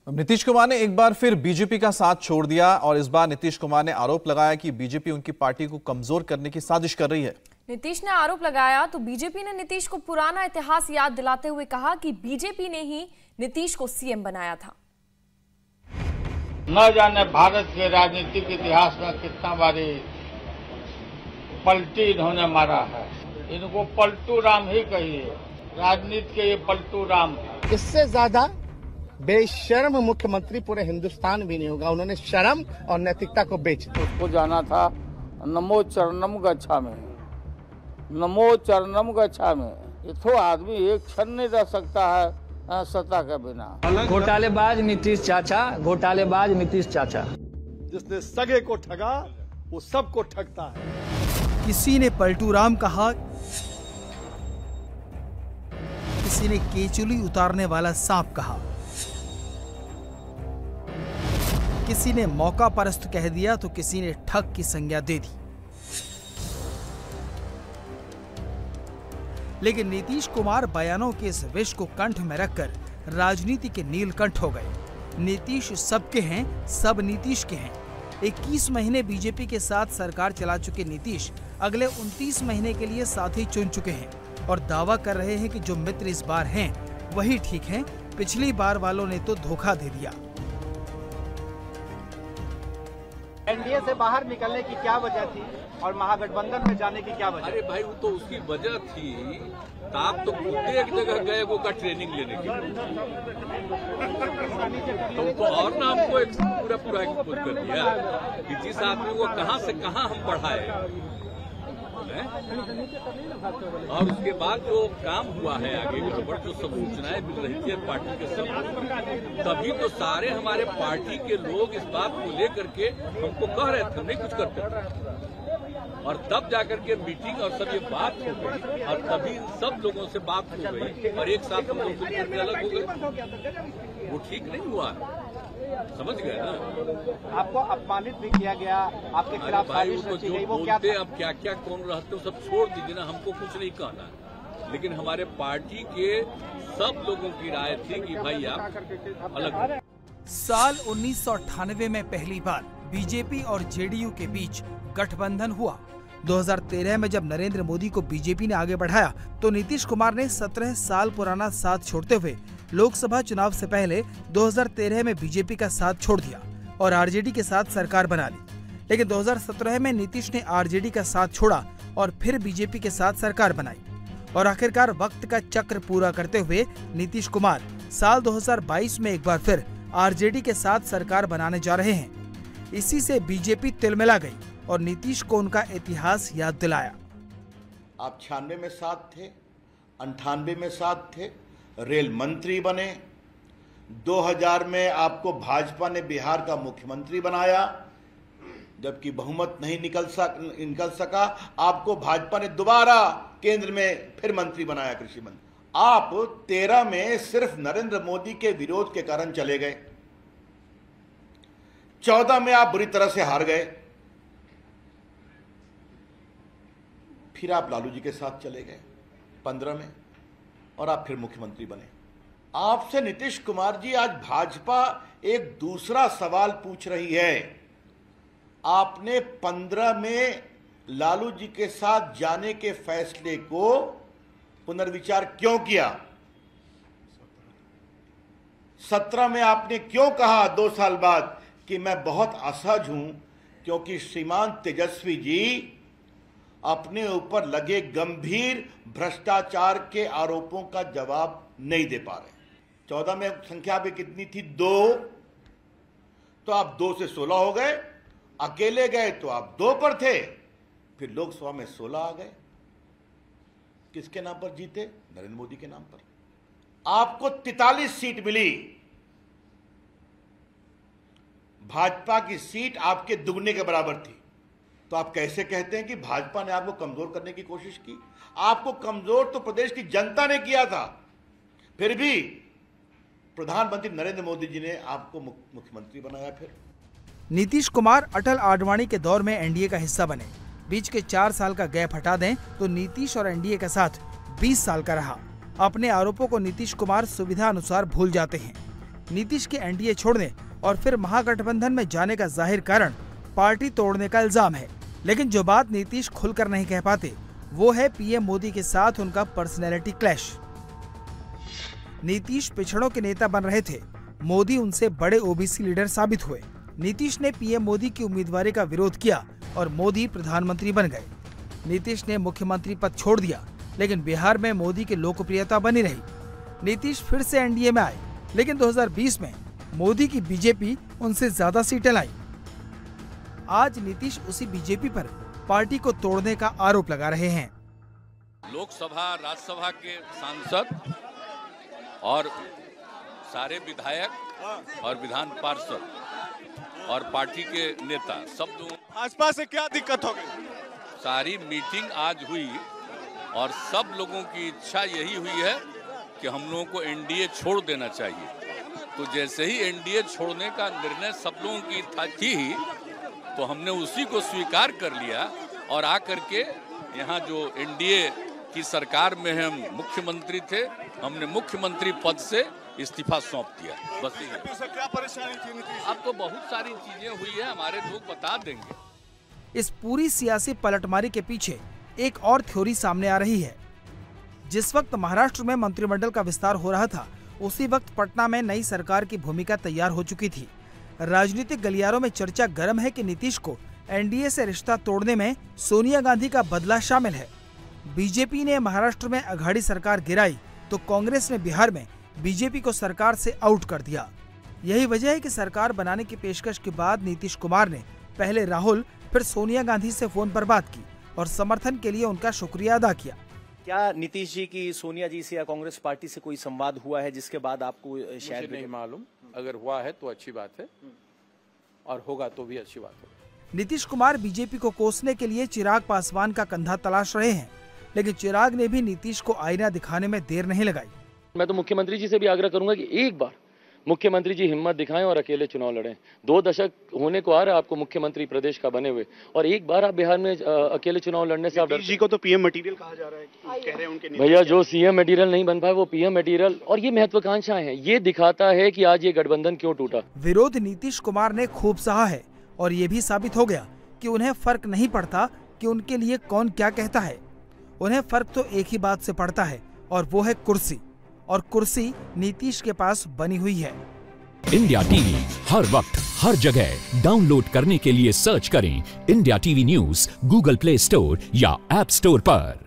नीतीश कुमार ने एक बार फिर बीजेपी का साथ छोड़ दिया और इस बार नीतीश कुमार ने आरोप लगाया कि बीजेपी उनकी पार्टी को कमजोर करने की साजिश कर रही है। नीतीश ने आरोप लगाया तो बीजेपी ने नीतीश को पुराना इतिहास याद दिलाते हुए कहा कि बीजेपी ने ही नीतीश को सीएम बनाया था। न जाने भारत के राजनीतिक इतिहास में कितना बारी पलटी इन्होंने मारा है। इनको पलटू राम ही कहिए, राजनीति के ये पलटू राम है। इससे ज्यादा बेशर्म मुख्यमंत्री पूरे हिंदुस्तान भी नहीं होगा। उन्होंने शर्म और नैतिकता को बेच दिया। उसको जाना था नमो चरणम गच्छामि, नमो चरणम गच्छामि। ये तो आदमी एक क्षण नहीं रह सकता है सत्ता के बिना। घोटालेबाज नीतीश चाचा, घोटालेबाज नीतीश चाचा। जिसने सगे को ठगा वो सबको ठगता है। किसी ने पलटू राम कहा, किसी ने केचुली उतारने वाला सांप कहा, किसी ने मौका परस्त कह दिया तो किसी ने ठग की संज्ञा दे दी। लेकिन नीतीश कुमार बयानों के इस विष को कंठ में रखकर राजनीति के नीलकंठ हो गए। नीतीश सबके हैं, सब नीतीश के हैं। 21 महीने बीजेपी के साथ सरकार चला चुके नीतीश अगले 29 महीने के लिए साथी चुन चुके हैं और दावा कर रहे हैं कि जो मित्र इस बार हैं वही ठीक हैं, पिछली बार वालों ने तो धोखा दे दिया। एनडीए से बाहर निकलने की क्या वजह थी और महागठबंधन में जाने की क्या वजह? अरे भाई, वो तो उसकी वजह थी। आप तो खुद एक जगह गए वो का ट्रेनिंग लेने के लिए, तो और ना हमको एक पूरा एक्सपोज कर दिया कि जिस आदमी को कहां से कहां हम बढ़ाए। और उसके बाद जो काम हुआ है आगे गड़बड़, जो सब सूचनाएं मिल रही थी पार्टी के सब, तभी तो सारे हमारे पार्टी के लोग इस बात को लेकर के हमको कह रहे थे नहीं कुछ करते, और तब जाकर के मीटिंग और सब ये बात हो गई और तभी सब लोगों से बात हो गई और एक साथ हम लोग अलग हो गए। वो ठीक नहीं हुआ, समझ गए ना। आपको अपमानित भी किया गया, आपके खिलाफ साजिश रची गई, वो क्या था? अब क्या क्या कौन रहते हो सब छोड़ दीजिए ना, हमको कुछ नहीं कहना। लेकिन हमारे पार्टी के सब लोगों की राय थी कि भाई आप अलग। साल 1998 में पहली बार बीजेपी और जेडीयू के बीच गठबंधन हुआ। 2013 में जब नरेंद्र मोदी को बीजेपी ने आगे बढ़ाया तो नीतीश कुमार ने 17 साल पुराना साथ छोड़ते हुए लोकसभा चुनाव से पहले 2013 में बीजेपी का साथ छोड़ दिया और आरजेडी के साथ सरकार बना ली। लेकिन 2017 में नीतीश ने आरजेडी का साथ छोड़ा और फिर बीजेपी के साथ सरकार बनाई और आखिरकार वक्त का चक्र पूरा करते हुए नीतीश कुमार साल 2022 में एक बार फिर आरजेडी के साथ सरकार बनाने जा रहे हैं। इसी से बीजेपी तिलमिला गई और नीतीश को उनका इतिहास याद दिलाया। आप 96 में साथ थे, 98 में साथ थे, रेल मंत्री बने, 2000 में आपको भाजपा ने बिहार का मुख्यमंत्री बनाया, जबकि बहुमत नहीं निकल सका। आपको भाजपा ने दोबारा केंद्र में फिर मंत्री बनाया, कृषि मंत्री। आप 13 में सिर्फ नरेंद्र मोदी के विरोध के कारण चले गए, 14 में आप बुरी तरह से हार गए, फिर आप लालू जी के साथ चले गए 15 में और आप फिर मुख्यमंत्री बने। आपसे नीतीश कुमार जी आज भाजपा एक दूसरा सवाल पूछ रही है। आपने 15 में लालू जी के साथ जाने के फैसले को पुनर्विचार क्यों किया? 17 में आपने क्यों कहा 2 साल बाद कि मैं बहुत असहज हूं क्योंकि श्रीमान तेजस्वी जी अपने ऊपर लगे गंभीर भ्रष्टाचार के आरोपों का जवाब नहीं दे पा रहे। 14 में संख्या भी कितनी थी? 2, तो आप 2 से 16 हो गए। अकेले गए तो आप 2 पर थे, फिर लोकसभा में 16 आ गए। किसके नाम पर जीते? नरेंद्र मोदी के नाम पर। आपको 43 सीट मिली, भाजपा की सीट आपके दुगने के बराबर थी। तो आप कैसे कहते हैं कि भाजपा ने आपको कमजोर करने की कोशिश की? आपको कमजोर तो प्रदेश की जनता ने किया था, फिर भी प्रधानमंत्री नरेंद्र मोदी जी ने आपको मुख्यमंत्री बनाया। फिर नीतीश कुमार अटल आडवाणी के दौर में एनडीए का हिस्सा बने। बीच के 4 साल का गैप हटा दें तो नीतीश और एनडीए का साथ 20 साल का रहा। अपने आरोपों को नीतीश कुमार सुविधा अनुसार भूल जाते हैं। नीतीश के एनडीए छोड़ने और फिर महागठबंधन में जाने का जाहिर कारण पार्टी तोड़ने का इल्जाम है। लेकिन जो बात नीतीश खुलकर नहीं कह पाते वो है पीएम मोदी के साथ उनका पर्सनैलिटी क्लैश। नीतीश पिछड़ों के नेता बन रहे थे, मोदी उनसे बड़े ओबीसी लीडर साबित हुए। नीतीश ने पीएम मोदी की उम्मीदवारी का विरोध किया और मोदी प्रधानमंत्री बन गए। नीतीश ने मुख्यमंत्री पद छोड़ दिया, लेकिन बिहार में मोदी की लोकप्रियता बनी रही। नीतीश फिर से एनडीए में आए, लेकिन 2020 में मोदी की बीजेपी उनसे ज्यादा सीटें लाई। आज नीतीश उसी बीजेपी पर पार्टी को तोड़ने का आरोप लगा रहे हैं। लोकसभा राज्यसभा के सांसद और सारे विधायक और विधान पार्षद और पार्टी के नेता सब लोग भाजपा से क्या दिक्कत हो गई? सारी मीटिंग आज हुई और सब लोगों की इच्छा यही हुई है कि हम लोगों को एनडीए छोड़ देना चाहिए। तो जैसे ही एनडीए छोड़ने का निर्णय सब लोगों की थी ही, तो हमने उसी को स्वीकार कर लिया और आकर के यहाँ जो एनडीए की सरकार में हम मुख्यमंत्री थे, हमने मुख्यमंत्री पद से इस्तीफा सौंप दिया। बस क्या परेशानी थी नीतीश? अब तो बहुत सारी चीजें हुई है, हमारे लोग बता देंगे। इस पूरी सियासी पलटमारी के पीछे एक और थ्योरी सामने आ रही है। जिस वक्त महाराष्ट्र में मंत्रिमंडल का विस्तार हो रहा था, उसी वक्त पटना में नई सरकार की भूमिका तैयार हो चुकी थी। राजनीतिक गलियारों में चर्चा गर्म है कि नीतीश को एनडीए से रिश्ता तोड़ने में सोनिया गांधी का बदला शामिल है। बीजेपी ने महाराष्ट्र में अघाड़ी सरकार गिराई तो कांग्रेस ने बिहार में बीजेपी को सरकार से आउट कर दिया। यही वजह है कि सरकार बनाने की पेशकश के बाद नीतीश कुमार ने पहले राहुल फिर सोनिया गांधी से फोन पर बात की और समर्थन के लिए उनका शुक्रिया अदा किया। क्या नीतीश जी की सोनिया जी से या कांग्रेस पार्टी से कोई संवाद हुआ है जिसके बाद आपको शायद नहीं मालूम? अगर हुआ है तो अच्छी बात है और होगा तो भी अच्छी बात है। नीतीश कुमार बीजेपी को कोसने के लिए चिराग पासवान का कंधा तलाश रहे हैं, लेकिन चिराग ने भी नीतीश को आईना दिखाने में देर नहीं लगाई। मैं तो मुख्यमंत्री जी से भी आग्रह करूंगा कि एक बार मुख्यमंत्री जी हिम्मत दिखाएं और अकेले चुनाव लड़ें। 2 दशक होने को आ रहा है आपको मुख्यमंत्री प्रदेश का बने हुए, और एक बार आप बिहार में अकेले चुनाव लड़ने से आप जी को तो पीएम मटेरियल कहा जा रहा है, कह रहे हैं उनके भैया जो सीएम मटेरियल नहीं बन पाए वो पीएम मटेरियल, और ये महत्वाकांक्षाएं हैं। ये दिखाता है कि आज ये गठबंधन क्यों टूटा। विरोध नीतीश कुमार ने खूब सहा है और ये भी साबित हो गया कि उन्हें फर्क नहीं पड़ता कि उनके लिए कौन क्या कहता है। उन्हें फर्क तो एक ही बात से पड़ता है और वो है कुर्सी, और कुर्सी नीतीश के पास बनी हुई है। इंडिया टीवी हर वक्त हर जगह डाउनलोड करने के लिए सर्च करें India TV news Google play store या ऐप स्टोर पर।